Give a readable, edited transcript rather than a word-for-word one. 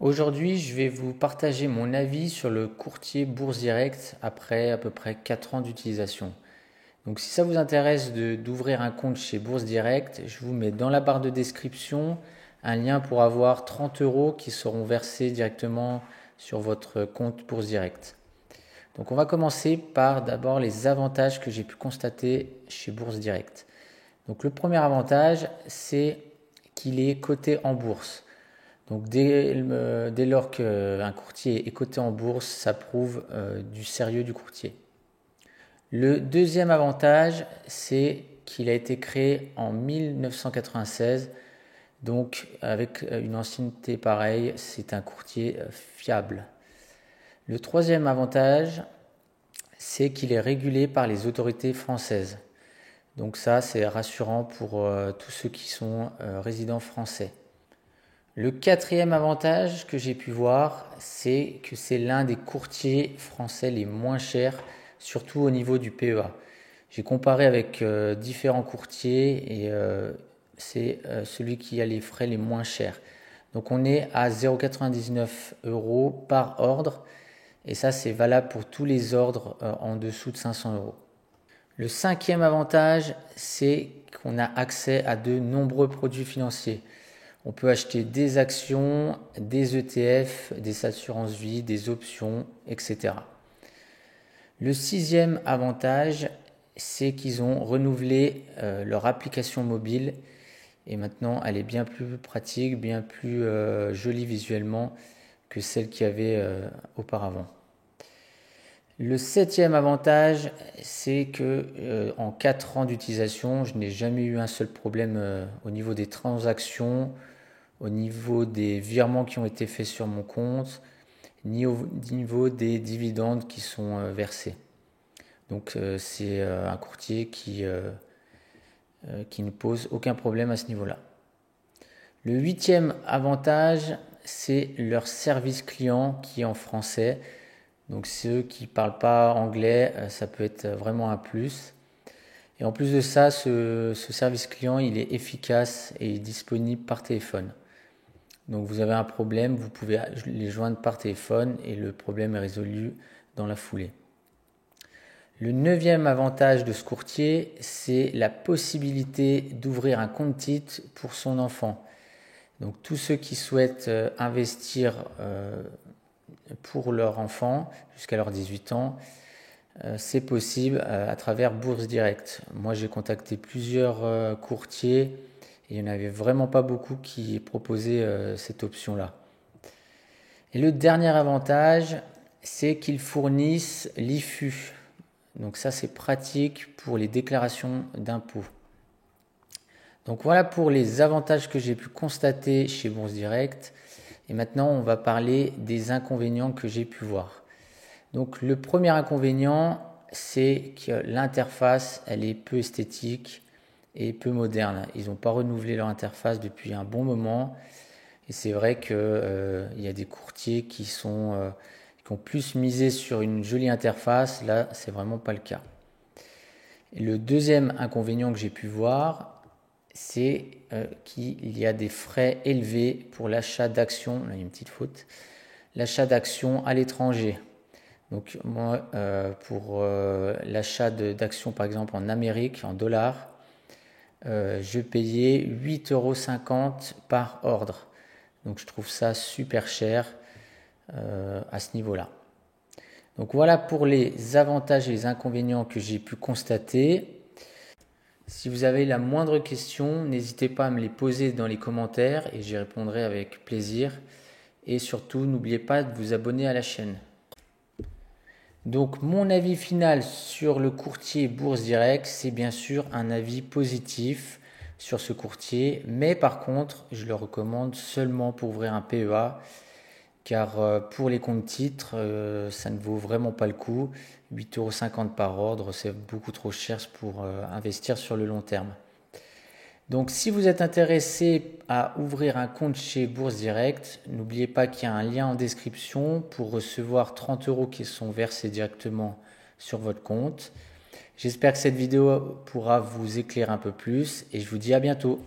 Aujourd'hui, je vais vous partager mon avis sur le courtier Bourse Direct après à peu près 4 ans d'utilisation. Donc si ça vous intéresse d'ouvrir un compte chez Bourse Direct, je vous mets dans la barre de description un lien pour avoir 30 euros qui seront versés directement sur votre compte Bourse Direct. Donc on va commencer par d'abord les avantages que j'ai pu constater chez Bourse Direct. Donc le premier avantage, c'est qu'il est coté en bourse. Donc dès lors qu'un courtier est coté en bourse, ça prouve du sérieux du courtier. Le deuxième avantage, c'est qu'il a été créé en 1996. Donc avec une ancienneté pareille, c'est un courtier fiable. Le troisième avantage, c'est qu'il est régulé par les autorités françaises. Donc ça, c'est rassurant pour tous ceux qui sont résidents français. Le quatrième avantage que j'ai pu voir, c'est que c'est l'un des courtiers français les moins chers, surtout au niveau du PEA. J'ai comparé avec différents courtiers et c'est celui qui a les frais les moins chers. Donc on est à 0,99 euros par ordre et ça c'est valable pour tous les ordres en dessous de 500 euros. Le cinquième avantage, c'est qu'on a accès à de nombreux produits financiers. On peut acheter des actions, des ETF, des assurances vie, des options, etc. Le sixième avantage, c'est qu'ils ont renouvelé leur application mobile et maintenant elle est bien plus pratique, bien plus jolie visuellement que celle qu'il y avait auparavant. Le septième avantage, c'est que en 4 ans d'utilisation, je n'ai jamais eu un seul problème au niveau des transactions, au niveau des virements qui ont été faits sur mon compte, ni au niveau des dividendes qui sont versés. Donc c'est un courtier qui ne pose aucun problème à ce niveau-là. Le huitième avantage, c'est leur service client qui est en français. Donc ceux qui ne parlent pas anglais, ça peut être vraiment un plus. Et en plus de ça, ce service client, il est efficace et disponible par téléphone. Donc vous avez un problème, vous pouvez les joindre par téléphone et le problème est résolu dans la foulée. Le neuvième avantage de ce courtier, c'est la possibilité d'ouvrir un compte titre pour son enfant. Donc tous ceux qui souhaitent investir pour leur enfant jusqu'à leurs 18 ans, c'est possible à travers Bourse Direct. Moi j'ai contacté plusieurs courtiers et il n'y en avait vraiment pas beaucoup qui proposaient cette option-là. Et le dernier avantage, c'est qu'ils fournissent l'IFU. Donc ça c'est pratique pour les déclarations d'impôts. Donc voilà pour les avantages que j'ai pu constater chez Bourse Direct. Et maintenant on va parler des inconvénients que j'ai pu voir. Donc le premier inconvénient, c'est que l'interface, elle est peu esthétique et peu moderne. Ils n'ont pas renouvelé leur interface depuis un bon moment. Et c'est vrai qu'il y a des courtiers qui ont plus misé sur une jolie interface. Là, c'est vraiment pas le cas. Et le deuxième inconvénient que j'ai pu voir, c'est qu'il y a des frais élevés pour l'achat d'actions. Là, il y a une petite faute. L'achat d'actions à l'étranger. Donc moi, pour l'achat d'actions par exemple en Amérique, en dollars, je payais 8,50 € par ordre. Donc je trouve ça super cher à ce niveau-là. Donc voilà pour les avantages et les inconvénients que j'ai pu constater. Si vous avez la moindre question, n'hésitez pas à me les poser dans les commentaires et j'y répondrai avec plaisir. Et surtout, n'oubliez pas de vous abonner à la chaîne. Donc mon avis final sur le courtier Bourse Direct, c'est bien sûr un avis positif sur ce courtier, mais par contre je le recommande seulement pour ouvrir un PEA, car pour les comptes titres, ça ne vaut vraiment pas le coup. 8,50 € par ordre, c'est beaucoup trop cher pour investir sur le long terme. Donc si vous êtes intéressé à ouvrir un compte chez Bourse Direct, n'oubliez pas qu'il y a un lien en description pour recevoir 30 € qui sont versés directement sur votre compte. J'espère que cette vidéo pourra vous éclairer un peu plus et je vous dis à bientôt.